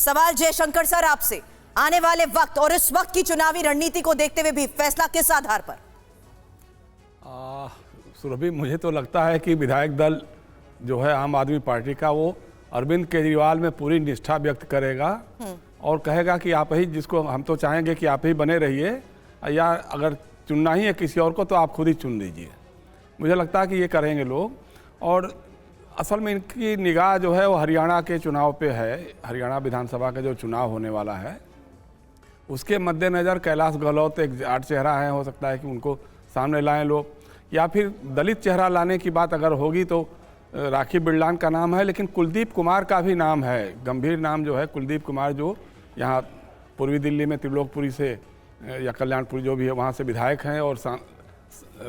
सवाल जयशंकर सर आपसे, आने वाले वक्त और इस वक्त की चुनावी रणनीति को देखते हुए भी फैसला किस आधार पर? सुरभि, मुझे तो लगता है कि विधायक दल जो है आम आदमी पार्टी का, वो अरविंद केजरीवाल में पूरी निष्ठा व्यक्त करेगा और कहेगा कि आप ही, जिसको हम तो चाहेंगे कि आप ही बने रहिए, या अगर चुनना ही है किसी और को तो आप खुद ही चुन लीजिए। मुझे लगता है कि ये करेंगे लोग। और असल में इनकी निगाह जो है वो हरियाणा के चुनाव पे है। हरियाणा विधानसभा का जो चुनाव होने वाला है उसके मद्देनज़र कैलाश गहलोत एक जाट चेहरा है, हो सकता है कि उनको सामने लाएं लोग, या फिर दलित चेहरा लाने की बात अगर होगी तो राखी बिरलान का नाम है, लेकिन कुलदीप कुमार का भी नाम है, गंभीर नाम जो है कुलदीप कुमार, जो यहाँ पूर्वी दिल्ली में त्रिलोकपुरी से या कल्याणपुरी जो भी है वहाँ से विधायक हैं और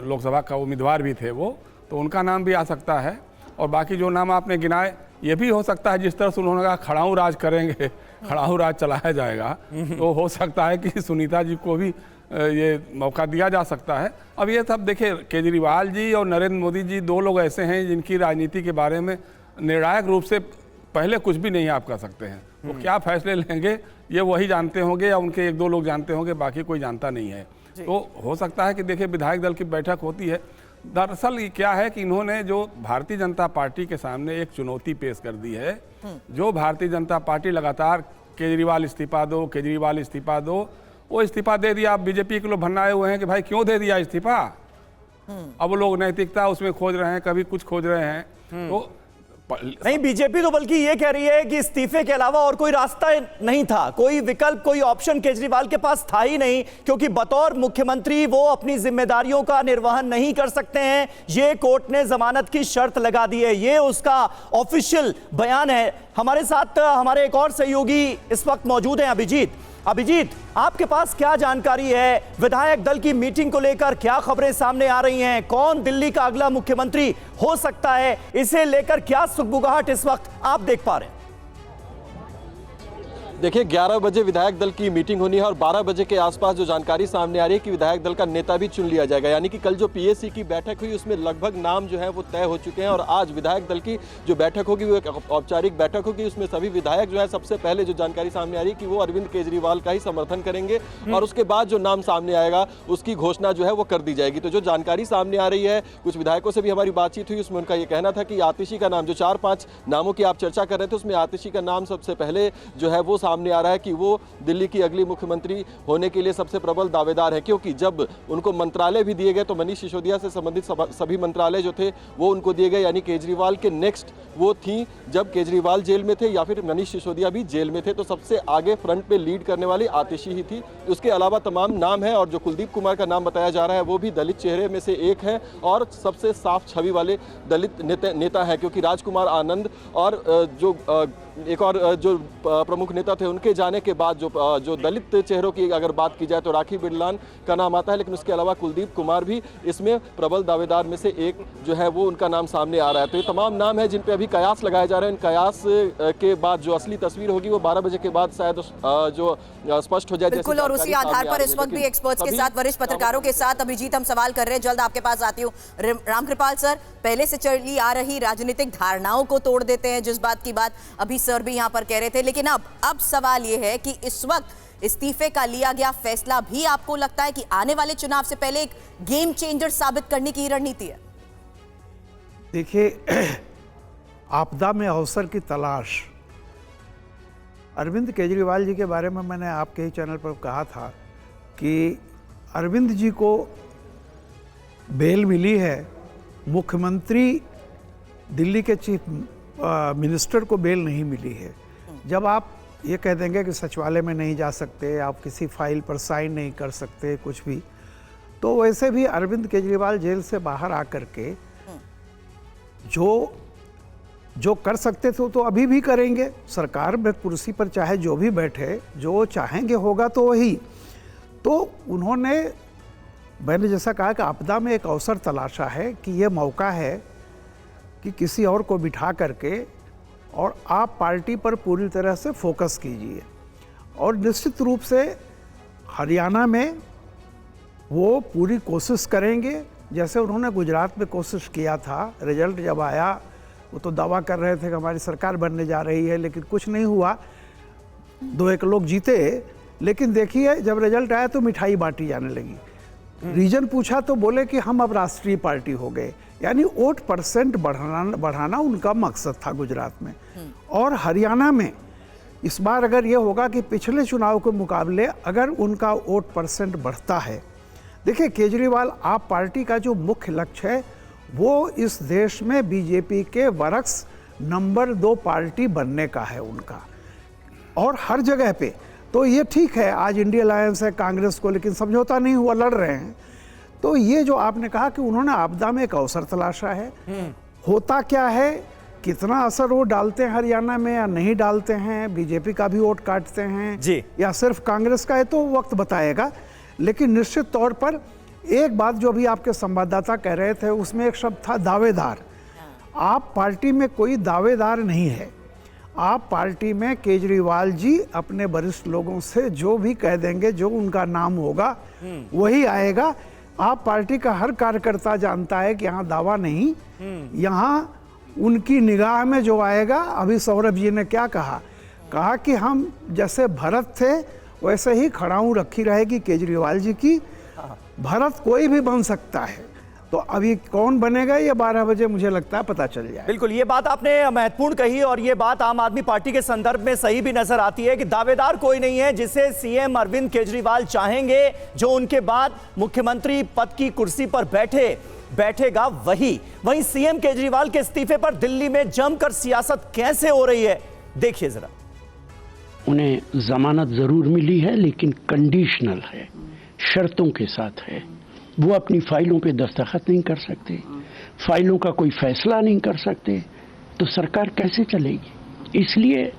लोकसभा का उम्मीदवार भी थे वो, तो उनका नाम भी आ सकता है। और बाकी जो नाम आपने गिनाए, ये भी हो सकता है जिस तरह से उन्होंने कहा खड़ाऊ राज करेंगे, खड़ाऊ राज चलाया जाएगा, तो हो सकता है कि सुनीता जी को भी ये मौका दिया जा सकता है। अब ये सब देखिए, केजरीवाल जी और नरेंद्र मोदी जी दो लोग ऐसे हैं जिनकी राजनीति के बारे में निर्णायक रूप से पहले कुछ भी नहीं आप कह सकते हैं। वो क्या फैसले लेंगे ये वही जानते होंगे, या उनके एक दो लोग जानते होंगे, बाकी कोई जानता नहीं है। तो हो सकता है कि देखिए विधायक दल की बैठक होती है। दरअसल ये क्या है कि इन्होंने जो भारतीय जनता पार्टी के सामने एक चुनौती पेश कर दी है, जो भारतीय जनता पार्टी लगातार केजरीवाल इस्तीफा दो, केजरीवाल इस्तीफा दो, वो इस्तीफा दे दिया। अब बीजेपी के लोग भन्नाए हुए हैं कि भाई क्यों दे दिया इस्तीफा। अब वो लोग नैतिकता उसमें खोज रहे हैं, कभी कुछ खोज रहे हैं। तो नहीं, बीजेपी तो बल्कि ये कह रही है कि इस्तीफे के अलावा और कोई रास्ता नहीं था, कोई विकल्प, कोई ऑप्शन केजरीवाल के पास था ही नहीं, क्योंकि बतौर मुख्यमंत्री वो अपनी जिम्मेदारियों का निर्वहन नहीं कर सकते हैं। ये कोर्ट ने जमानत की शर्त लगा दी है, ये उसका ऑफिशियल बयान है। हमारे साथ हमारे एक और सहयोगी इस वक्त मौजूद हैं, अभिजीत, आपके पास क्या जानकारी है? विधायक दल की मीटिंग को लेकर क्या खबरें सामने आ रही हैं? कौन दिल्ली का अगला मुख्यमंत्री हो सकता है? इसे लेकर क्या सुगबुगाहट इस वक्त आप देख पा रहे हैं? देखिए, 11 बजे विधायक दल की मीटिंग होनी है और 12 बजे के आसपास जो जानकारी सामने आ रही है कि विधायक दल का नेता भी चुन लिया जाएगा। यानी कि कल जो पीएसी की बैठक हुई उसमें लगभग नाम जो है वो तय हो चुके हैं, और आज विधायक दल की जो बैठक होगी वो एक औपचारिक बैठक होगी। उसमें सभी विधायक जो है, सबसे पहले जो जानकारी सामने आ रही है कि वो अरविंद केजरीवाल का ही समर्थन करेंगे, और उसके बाद जो नाम सामने आएगा उसकी घोषणा जो है वो कर दी जाएगी। तो जो जानकारी सामने आ रही है, कुछ विधायकों से भी हमारी बातचीत हुई, उसमें उनका ये कहना था कि आतिशी का नाम, जो 4-5 नामों की आप चर्चा कर रहे थे, उसमें आतिशी का नाम सबसे पहले जो है वो सामने आ रहा है कि वो दिल्ली की अगली मुख्यमंत्री होने के लिए सबसे प्रबल दावेदार है। क्योंकि जब उनको मंत्रालय भी दिए गए तो मनीष सिसोदिया से संबंधित सभी मंत्रालय जो थे वो उनको दिए गए, यानी केजरीवाल के नेक्स्ट वो थी जब केजरीवाल जेल में थे या फिर मनीष सिसोदिया भी जेल में थे, तो सबसे आगे फ्रंट पे लीड करने वाली आतिशी ही थी। उसके अलावा तमाम नाम है, और जो कुलदीप कुमार का नाम बताया जा रहा है वो भी दलित चेहरे में से एक है और सबसे साफ छवि वाले दलित नेता है, क्योंकि राजकुमार आनंद और जो एक और जो प्रमुख नेता थे उनके जाने के बाद जो दलित चेहरों की अगर बात की जाए तो राखी बिरलान का नाम आता है, लेकिन उसके अलावा कुलदीप कुमार भी इसमें प्रबल दावेदार में से एक जो है वो उनका नाम सामने आ रहा है। तो ये तमाम नाम है जिन पे अभी कयास लगाए जा रहे हैं। इन कयास के बाद जो असली तस्वीर होगी वो 12 बजे के बाद शायद जो स्पष्ट हो जाए। बिल्कुल, और उसी आधार पर इस वक्त भी एक्सपर्ट्स के साथ, वरिष्ठ पत्रकारों के साथ अभिजीत हम सवाल कर रहे हैं। जल्द आपके पास आती हूँ। रामकृपाल सर, पहले से चली आ रही राजनीतिक धारणाओं को तोड़ देते हैं, जिस बात की बात अभी सर भी यहाँ पर कह रहे थे, लेकिन अब सवाल ये है कि इस वक्त इस्तीफे का लिया गया फैसला भी आपको लगता है कि आने वाले चुनाव से पहले एक गेम चेंजर साबित करने की रणनीति है? देखिए, आपदा में अवसर की तलाश। अरविंद केजरीवाल जी के बारे में मैंने आपके ही चैनल पर कहा था कि अरविंद जी को बेल मिली है, मुख्यमंत्री दिल्ली के चीफ मिनिस्टर को बेल नहीं मिली है। जब आप ये कह देंगे कि सचिवालय में नहीं जा सकते, आप किसी फाइल पर साइन नहीं कर सकते, कुछ भी, तो वैसे भी अरविंद केजरीवाल जेल से बाहर आकर के जो कर सकते थे तो अभी भी करेंगे। सरकार में कुर्सी पर चाहे जो भी बैठे, जो चाहेंगे होगा तो वही। तो उन्होंने, मैंने जैसा कहा कि आपदा में एक अवसर तलाशा है कि ये मौका है कि किसी और को बिठा करके और आप पार्टी पर पूरी तरह से फोकस कीजिए। और निश्चित रूप से हरियाणा में वो पूरी कोशिश करेंगे, जैसे उन्होंने गुजरात में कोशिश किया था। रिजल्ट जब आया वो तो दावा कर रहे थे कि हमारी सरकार बनने जा रही है, लेकिन कुछ नहीं हुआ। 2-1 लोग जीते, लेकिन देखिए जब रिजल्ट आया तो मिठाई बांटी जाने लगी। रीजन पूछा तो बोले कि हम अब राष्ट्रीय पार्टी हो गए, यानी वोट परसेंट बढ़ाना उनका मकसद था गुजरात में। और हरियाणा में इस बार अगर ये होगा कि पिछले चुनाव के मुकाबले अगर उनका वोट परसेंट बढ़ता है, देखिए केजरीवाल आप पार्टी का जो मुख्य लक्ष्य है वो इस देश में बीजेपी के वरक्स नंबर 2 पार्टी बनने का है उनका, और हर जगह पे। तो ये ठीक है, आज इंडिया अलायंस है कांग्रेस को, लेकिन समझौता नहीं हुआ, लड़ रहे हैं। तो ये जो आपने कहा कि उन्होंने आपदा में एक अवसर तलाशा है, होता क्या है, कितना असर वो डालते हैं हरियाणा में या नहीं डालते हैं, बीजेपी का भी वोट काटते हैं जी, या सिर्फ कांग्रेस का है, तो वक्त बताएगा। लेकिन निश्चित तौर पर एक बात जो अभी आपके संवाददाता कह रहे थे उसमें एक शब्द था दावेदार। आप पार्टी में कोई दावेदार नहीं है, आप पार्टी में केजरीवाल जी अपने वरिष्ठ लोगों से जो भी कह देंगे, जो उनका नाम होगा वही आएगा। आप पार्टी का हर कार्यकर्ता जानता है कि यहाँ दावा नहीं, यहाँ उनकी निगाह में जो आएगा। अभी सौरभ जी ने क्या कहा कि हम जैसे भरत थे वैसे ही खड़ाऊं रखी रहेगी केजरीवाल जी की। भरत कोई भी बन सकता है, तो अभी कौन बनेगा ये 12 बजे मुझे लगता है पता चल जाए। बिल्कुल, ये बात आपने महत्वपूर्ण कही और ये बात आम आदमी पार्टी के संदर्भ में सही भी नजर आती है कि दावेदार कोई नहीं है जिसे सीएम अरविंद केजरीवाल चाहेंगे, जो उनके बाद मुख्यमंत्री पद की कुर्सी पर बैठेगा वहीं सीएम केजरीवाल के इस्तीफे पर दिल्ली में जमकर सियासत कैसे हो रही है, देखिए जरा। उन्हें जमानत जरूर मिली है लेकिन कंडीशनल है, शर्तों के साथ है। वो अपनी फाइलों पे दस्तखत नहीं कर सकते, फाइलों का कोई फैसला नहीं कर सकते, तो सरकार कैसे चलेगी? इसलिए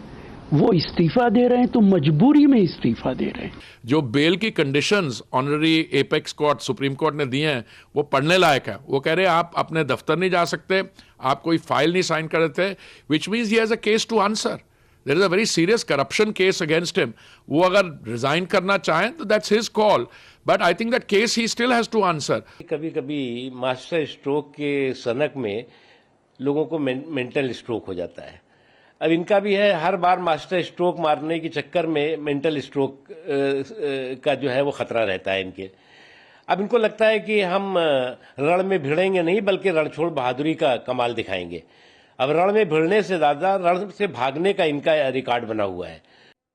वो इस्तीफा दे रहे हैं तो मजबूरी में इस्तीफा दे रहे हैं। जो बेल की conditions honorary apex court supreme court ने दिए हैं वो पढ़ने लायक है। वो कह रहे हैं आप अपने दफ्तर नहीं जा सकते, आप कोई फाइल नहीं साइन कर रहे थे, which means he has a case to answer. There is a very serious corruption case against him. वो अगर रिजाइन करना चाहें तो that's his call, but I think that case he still has to answer. कभी कभी master stroke के सनक में लोगों को मेंटल स्ट्रोक हो जाता है। अब इनका भी है, हर बार मास्टर स्ट्रोक मारने के चक्कर में मेंटल स्ट्रोक का जो है वो खतरा रहता है इनके। अब इनको लगता है कि हम रण में भिड़ेंगे नहीं बल्कि रणछोड़ बहादुरी का कमाल दिखाएंगे। अब रण में भिड़ने से ज़्यादा रण से भागने का इनका रिकॉर्ड बना हुआ है।